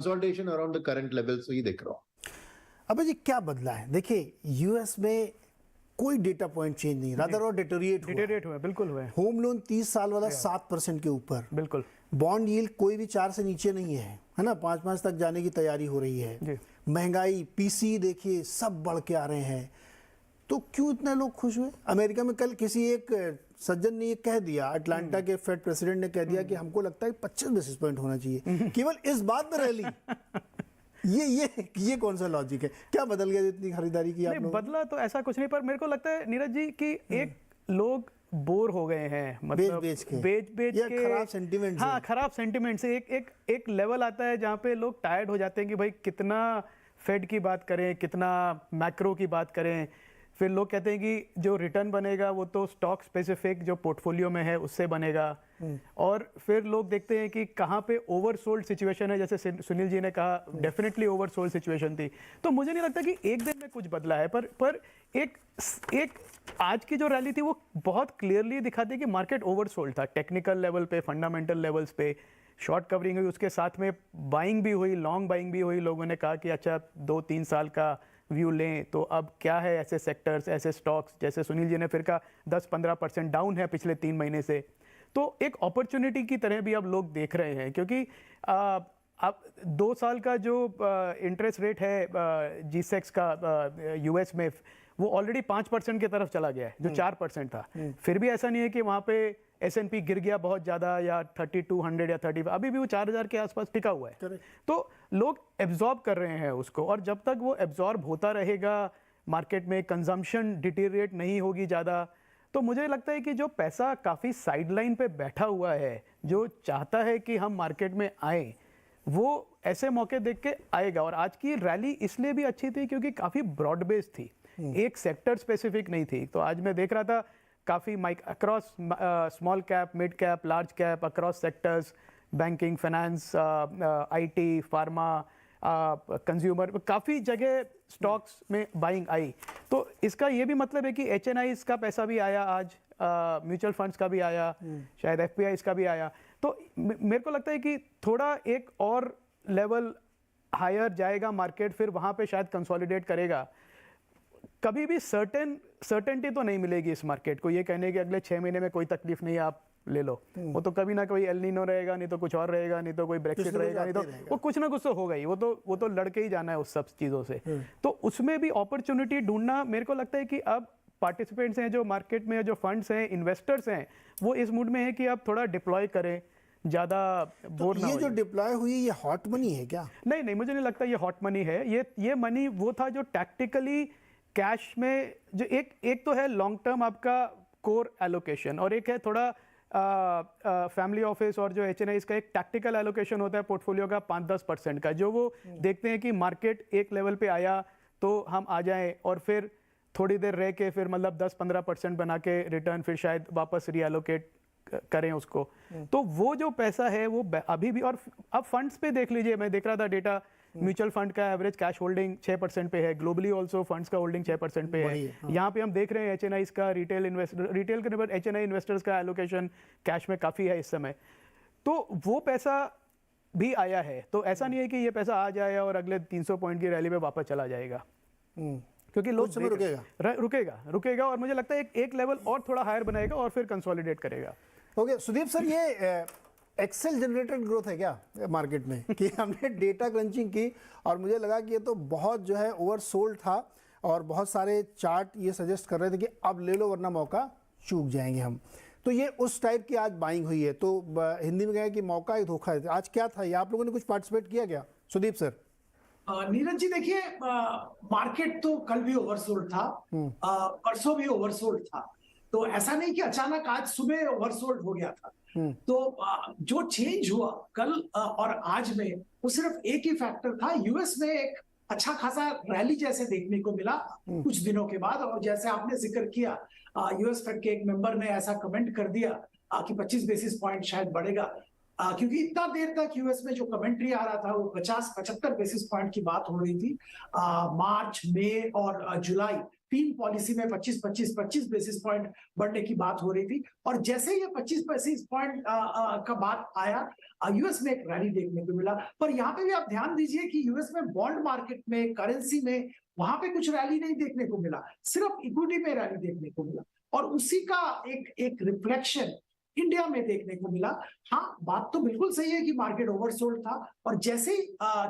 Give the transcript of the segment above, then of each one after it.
Consolidation around the current level, so ये देख रहा हूँ। अब जी क्या बदला है? देखिए यूएस में कोई डेटा पॉइंट चेंज नहीं, रादर और डिटेरिएट हुआ, बिल्कुल हुआ है। होम लोन 30 साल वाला 7% के ऊपर, बिल्कुल। बॉन्ड यील्ड कोई भी 4 से नीचे नहीं है ना, 5 तक जाने की तैयारी हो रही है। महंगाई, पीसी देखिए सब बढ़ के आ रहे हैं। तो क्यों इतने लोग खुश हुए? अमेरिका में कल किसी एक सज्जन ने ये कह दिया, अटलांटा के फेड प्रेसिडेंट ने कह दिया कि हमको लगता है 25 बेसिस पॉइंट होना चाहिए, केवल इस बात में रैली। ये कौन सा लॉजिक है? क्या बदल गया इतनी खरीदारी की आपने? बदला तो ऐसा कुछ नहीं, पर मेरे को लगता है नीरज जी कि एक लोग बोर हो गए हैं, मतलब बेच के खराब सेंटिमेंट। हाँ, खराब सेंटिमेंट से एक लेवल आता है जहाँ पे लोग टायर्ड हो जाते हैं कि भाई कितना फेड की बात करें, कितना मैक्रो की बात करें। फिर लोग कहते हैं कि जो रिटर्न बनेगा वो तो स्टॉक स्पेसिफिक जो पोर्टफोलियो में है उससे बनेगा। और फिर लोग देखते हैं कि कहाँ पे ओवरसोल्ड सिचुएशन है, जैसे सुनील जी ने कहा डेफिनेटली ओवरसोल्ड सिचुएशन थी। तो मुझे नहीं लगता कि एक दिन में कुछ बदला है, पर एक आज की जो रैली थी वो बहुत क्लियरली दिखाती है कि मार्केट ओवरसोल्ड था, टेक्निकल लेवल पे, फंडामेंटल लेवल्स पे। शॉर्ट कवरिंग हुई, उसके साथ में बाइंग भी हुई, लॉन्ग बाइंग भी हुई। लोगों ने कहा कि अच्छा 2-3 साल का व्यू लें तो अब क्या है, ऐसे सेक्टर्स, ऐसे स्टॉक्स, जैसे सुनील जी ने फिर कहा 10-15% डाउन है पिछले 3 महीने से। तो एक अपॉर्चुनिटी की तरह भी अब लोग देख रहे हैं, क्योंकि अब 2 साल का जो इंटरेस्ट रेट है G-Secs का यूएस में, वो ऑलरेडी 5% की तरफ चला गया है, जो 4% था। फिर भी ऐसा नहीं है कि वहाँ पे S&P गिर गया बहुत ज़्यादा, या 3200 या 35, अभी भी वो 4000 के आसपास टिका हुआ है। तो लोग एब्जॉर्ब कर रहे हैं उसको, और जब तक वो एब्जॉर्ब होता रहेगा, मार्केट में कंजम्पशन डिटेरिएट नहीं होगी ज़्यादा, तो मुझे लगता है कि जो पैसा काफ़ी साइडलाइन पे बैठा हुआ है, जो चाहता है कि हम मार्केट में आए, वो ऐसे मौके देख के आएगा। और आज की रैली इसलिए भी अच्छी थी क्योंकि काफ़ी ब्रॉड बेस्ड थी, एक सेक्टर स्पेसिफिक नहीं थी। तो आज मैं देख रहा था काफ़ी across small cap, mid cap, large cap, across sectors, banking, finance, IT, pharma, consumer, काफ़ी जगह स्टॉक्स में बाइंग आई। तो इसका ये भी मतलब है कि HNIs का पैसा भी आया आज, म्यूचुअल फंड्स का भी आया, शायद FPIs का भी आया। तो मेरे को लगता है कि थोड़ा एक और लेवल हायर जाएगा मार्केट, फिर वहाँ पे शायद कंसोलिडेट करेगा। कभी भी सर्टेनिटी तो नहीं मिलेगी इस मार्केट को, ये कहने कि अगले 6 महीने में कोई तकलीफ नहीं है आप ले लो। वो तो कभी ना कोई एल नीनो रहेगा, नहीं तो कुछ और रहेगा, नहीं तो कोई ब्रेक्सिट रहेगा, नहीं तो वो कुछ ना कुछ तो होगा ही। वो तो लड़के ही जाना है उस सब चीज़ों से। तो उसमें भी अपॉर्चुनिटी ढूंढना, मेरे को लगता है कि अब पार्टिसिपेंट्स हैं जो मार्केट में, जो फंड्स हैं, इन्वेस्टर्स हैं, वो इस मूड में है कि अब थोड़ा डिप्लॉय करें, ज़्यादा बोर ना हो। ये जो डिप्लॉय हुई ये हॉट मनी है क्या? नहीं, मुझे नहीं लगता ये हॉट मनी है। ये मनी वो था जो टैक्टिकली कैश में, जो एक तो है लॉन्ग टर्म आपका कोर एलोकेशन, और एक है थोड़ा फैमिली ऑफिस और जो HNIs का एक टैक्टिकल एलोकेशन होता है पोर्टफोलियो का 5-10% का, जो वो देखते हैं कि मार्केट एक लेवल पे आया तो हम आ जाएं, और फिर थोड़ी देर रह के फिर मतलब 10-15% बना के रिटर्न फिर शायद वापस रीएलोकेट करें उसको। तो वो जो पैसा है वो अभी भी, और अब फंड्स पे देख लीजिए, मैं देख रहा था डेटा, म्यूचुअल फंड का एवरेज कैश होल्डिंग 6% पे है, ग्लोबली ऑल्सो फंड्स का होल्डिंग 6% पे है। हाँ। यहाँ पे हम देख रहे हैं HNIs का, रिटेल के नंबर HNI इन्वेस्टर्स का एलोकेशन कैश में काफ़ी है इस समय। तो वो पैसा भी आया है, तो ऐसा नहीं है कि ये पैसा आ जाए और अगले 300 पॉइंट की रैली में वापस चला जाएगा, क्योंकि लोग रुकेगा और मुझे लगता है एक लेवल और थोड़ा हायर बनाएगा और फिर कंसोलिडेट करेगा। ओके सुदीप सर, ये एक्सेल जनरेटेड ग्रोथ है क्या मार्केट में कि हमने डेटा क्रंचिंग की और मुझे लगा कि ये तो बहुत जो है ओवरसोल्ड था, और बहुत सारे चार्ट ये सजेस्ट कर रहे थे कि अब ले लो वरना मौका चूक जाएंगे हम। तो ये उस टाइप की आज बाइंग हुई है, तो हिंदी में कहा कि मौका ही धोखा है। आज क्या था ये, आप लोगों ने कुछ पार्टिसिपेट किया क्या सुदीप सर? नीरज जी देखिए, मार्केट तो कल भी ओवरसोल्ड था, परसों भी ओवरसोल्ड था। तो ऐसा नहीं कि अचानक आज सुबह ओवरसोल्ड हो गया था। तो जो चेंज हुआ कल और आज में, वो सिर्फ एक ही फैक्टर था। यूएस में एक अच्छा खासा रैली जैसे देखने को मिला कुछ दिनों के बाद, और जैसे आपने जिक्र किया, यूएस फेड के एक मेंबर ने ऐसा कमेंट कर दिया कि 25 बेसिस पॉइंट शायद बढ़ेगा, क्योंकि इतना देर तक यूएस में जो कमेंट्री आ रहा था वो 50-75 बेसिस पॉइंट की बात हो रही थी। मार्च, मई और जुलाई तीन पॉलिसी में 25 बेसिस पॉइंट बढ़ने की बात हो रही थी, और जैसे ये 25 बेसिस पॉइंट का बात आया, यूएस में एक रैली देखने को मिला। पर यहाँ पे भी आप ध्यान दीजिए कि यूएस में बॉन्ड मार्केट में, करेंसी में, वहां पे कुछ रैली नहीं देखने को मिला, सिर्फ इक्विटी में रैली देखने को मिला, और उसी का एक रिफ्लेक्शन इंडिया में देखने को मिला। हाँ, बात तो बिल्कुल सही है कि मार्केट ओवरसोल्ड था, और जैसे ही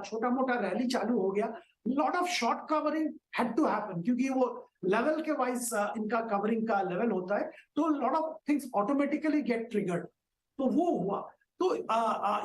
छोटा मोटा रैली चालू हो गया, lot of short covering had to happen, क्योंकि वो लेवल के वाइज इनका कवरिंग का लेवल होता है, तो lot of things automatically get triggered, तो वो हुआ। तो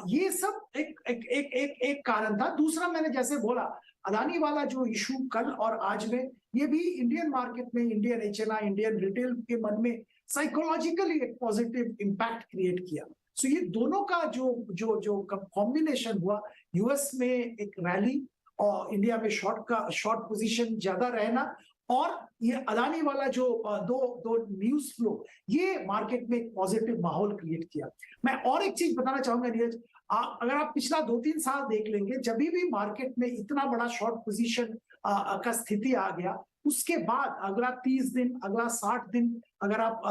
ये सब एक कारण था। दूसरा, मैंने जैसे बोला, अदानी वाला जो इशू कल और आज में, ये भी इंडियन मार्केट में, इंडियन एचएनआई, इंडियन रिटेल के मन में साइकोलॉजिकली एक पॉजिटिव इंपैक्ट क्रिएट किया। सो ये दोनों का जो कॉम्बिनेशन हुआ, यूएस में एक रैली और इंडिया में शॉर्ट पोजीशन ज्यादा रहना, और ये अदानी वाला जो दो न्यूज फ्लो, ये मार्केट में एक पॉजिटिव माहौल क्रिएट किया। मैं और एक चीज बताना चाहूंगा नीरज, अगर आप पिछला 2-3 साल देख लेंगे, जब भी मार्केट में इतना बड़ा शॉर्ट पोजीशन का स्थिति आ गया, उसके बाद अगला 30 दिन, अगला 60 दिन अगर आप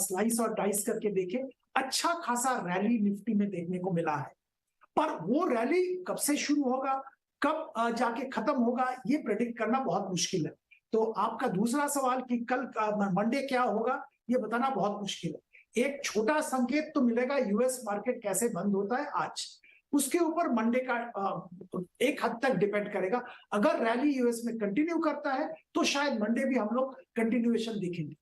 स्लाइस और डाइस करके देखें, अच्छा खासा रैली निफ्टी में देखने को मिला है। पर वो रैली कब से शुरू होगा, कब जाके खत्म होगा, ये प्रेडिक्ट करना बहुत मुश्किल है। तो आपका दूसरा सवाल कि कल मंडे क्या होगा, ये बताना बहुत मुश्किल है। एक छोटा संकेत तो मिलेगा, यूएस मार्केट कैसे बंद होता है आज, उसके ऊपर मंडे का एक हद तक डिपेंड करेगा। अगर रैली यूएस में कंटिन्यू करता है, तो शायद मंडे भी हम लोग कंटिन्यूएशन देखेंगे।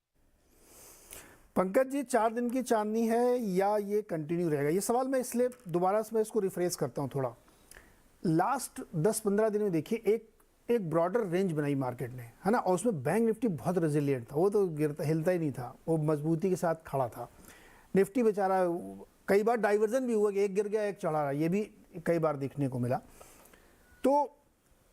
पंकज जी, 4 दिन की चांदनी है या ये कंटिन्यू रहेगा? ये सवाल मैं इसलिए दोबारा से मैं इसको रिफ्रेश करता हूँ थोड़ा। लास्ट 10-15 दिन में देखिए एक ब्रॉडर रेंज बनाई मार्केट ने, है ना, और उसमें बैंक निफ्टी बहुत रेजिलिएंट था, वो तो हिलता ही नहीं था, वो मजबूती के साथ खड़ा था। निफ्टी बेचारा कई बार डाइवर्जन भी हुआ कि एक गिर गया एक चढ़ा रहा, ये भी कई बार देखने को मिला। तो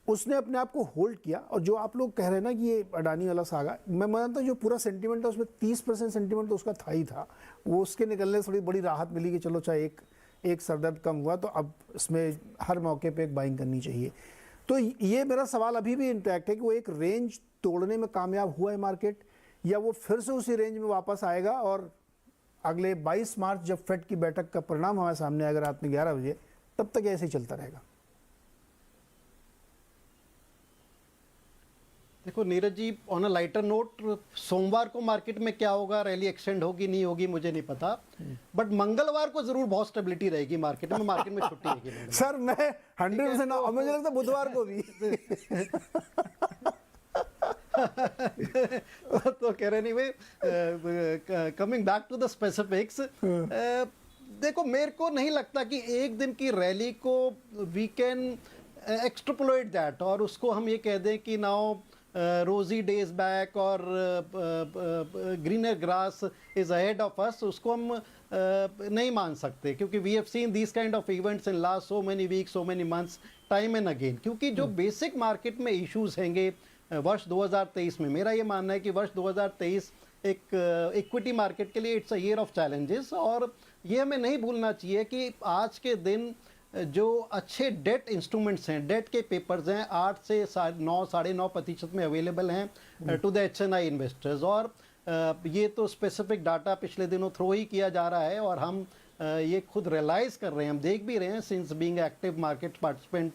उसने अपने आप को होल्ड किया। और जो आप लोग कह रहे हैं ना कि ये अडानी वाला सागा, मैं मानता हूँ जो पूरा सेंटीमेंट था उसमें 30% सेंटीमेंट तो उसका था ही था, वो उसके निकलने से थोड़ी बड़ी राहत मिली कि चलो चाहे एक सरदर्द कम हुआ, तो अब इसमें हर मौके पे एक बाइंग करनी चाहिए। तो ये मेरा सवाल अभी भी इंटैक्ट है कि वो एक रेंज तोड़ने में कामयाब हुआ है मार्केट, या वो फिर से उसी रेंज में वापस आएगा, और अगले 22 मार्च जब फेड की बैठक का परिणाम हमारे सामने आएगा रात में 11 बजे, तब तक ऐसे ही चलता रहेगा? देखो Neeraj ji, on a lighter note, सोमवार को मार्केट में क्या होगा, रैली एक्सटेंड होगी नहीं होगी मुझे नहीं पता, बट मंगलवार को जरूर बहुत स्टेबिलिटी रहेगी मार्केट में छुट्टी रहेगी। सर मैं 100% मुझे लगता है बुधवार को भी तो कह रहे नहीं भाई, coming back to the specifics, देखो मेरे को नहीं लगता कि एक दिन की रैली को वी कैन एक्सट्रपोलेट दैट और उसको हम ये कह दें कि नाउ रोजी डेज बैक और greener grass is ahead of us, उसको हम नहीं मान सकते, क्योंकि we have seen these kind of events in last so many weeks, so many months, time and again. क्योंकि जो बेसिक मार्केट में इश्यूज हैंगे वर्ष 2023 में, मेरा ये मानना है कि वर्ष 2023 एक इक्विटी मार्केट के लिए it's a year of challenges, और ये हमें नहीं भूलना चाहिए कि आज के दिन जो अच्छे डेट इंस्ट्रूमेंट्स हैं, डेट के पेपर्स हैं, 8 से 9.5% में अवेलेबल हैं टू द एचएनआई इन्वेस्टर्स, और ये तो स्पेसिफिक डाटा पिछले दिनों थ्रो ही किया जा रहा है, और हम ये खुद रियलाइज कर रहे हैं, हम देख भी रहे हैं since being active market participant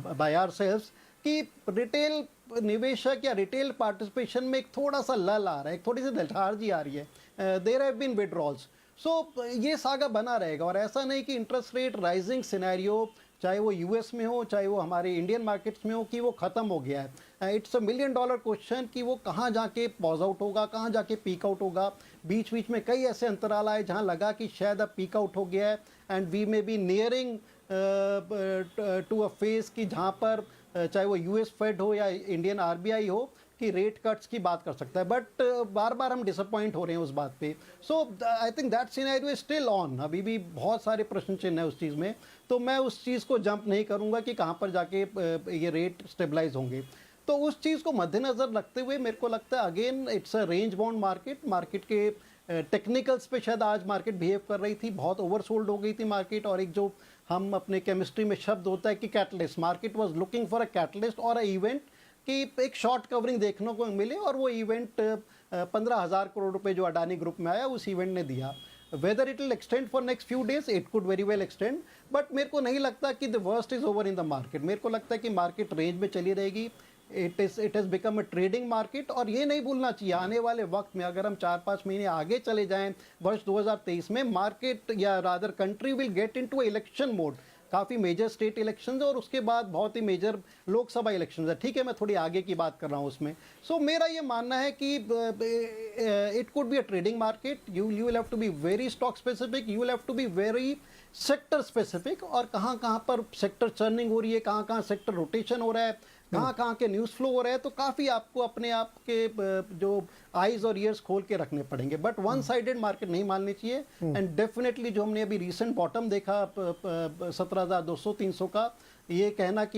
by ourselves, कि रिटेल निवेशक या रिटेल पार्टिसिपेशन में एक थोड़ा सा लल आ रहा है, एक थोड़ी सी लेथार्जी आ रही है, देयर हैव बीन विड्रॉल्स। सो ये सागा बना रहेगा, और ऐसा नहीं कि इंटरेस्ट रेट राइजिंग सिनेरियो चाहे वो यूएस में हो चाहे वो हमारे इंडियन मार्केट्स में हो कि वो ख़त्म हो गया है। इट्स अ $1 मिलियन क्वेश्चन कि वो कहाँ जाके पॉज आउट होगा, कहाँ जाके पीक आउट होगा। बीच बीच में कई ऐसे अंतराल आए जहाँ लगा कि शायद अब पीक आउट हो गया है, and we may be nearing to a phase कि जहाँ पर चाहे वो यूएस फेड हो या इंडियन आरबीआई हो कि रेट कट्स की बात कर सकता है, बट बार बार हम डिसअपॉइंट हो रहे हैं उस बात पे। So I think that scenario is still on, अभी भी बहुत सारे प्रश्न चिन्ह है उस चीज़ में, तो मैं उस चीज़ को जंप नहीं करूँगा कि कहाँ पर जाके ये रेट स्टेबलाइज होंगे। तो उस चीज़ को मद्देनज़र रखते हुए मेरे को लगता है again it's a range bound market. Market के टेक्निकल्स पे शायद आज मार्केट बिहेव कर रही थी, बहुत ओवरसोल्ड हो गई थी मार्केट, और एक जो हम अपने केमिस्ट्री में शब्द होता है कि catalyst, market was looking for a catalyst और अ इवेंट कि एक शॉर्ट कवरिंग देखने को मिले, और वो इवेंट 15,000 करोड़ रुपए जो अडानी ग्रुप में आया उस इवेंट ने दिया। Whether it will extend for next few days, it could very well extend, but मेरे को नहीं लगता कि the worst is over in the market. मेरे को लगता है कि मार्केट रेंज में चली रहेगी। It has become a trading market. और ये नहीं भूलना चाहिए आने वाले वक्त में अगर हम 4-5 महीने आगे चले जाएं वर्ष 2023 में, मार्केट या rather country will get into election mode. काफ़ी मेजर स्टेट इलेक्शंस और उसके बाद बहुत ही मेजर लोकसभा इलेक्शंस है। ठीक है, मैं थोड़ी आगे की बात कर रहा हूँ उसमें। सो मेरा ये मानना है कि it could be a trading market. You will have to be very stock specific, you will have to be very sector specific, और कहाँ कहाँ पर सेक्टर चर्निंग हो रही है, कहाँ कहाँ सेक्टर रोटेशन हो रहा है, कहाँ कहाँ के न्यूज़ फ्लो हो रहे हैं, तो काफ़ी आपको अपने आप के जो आइज और ईयर्स खोल के रखने पड़ेंगे। बट वन साइडेड मार्केट नहीं माननी चाहिए। एंड डेफिनेटली जो हमने अभी रिसेंट बॉटम देखा 17,200-300 का, ये कहना कि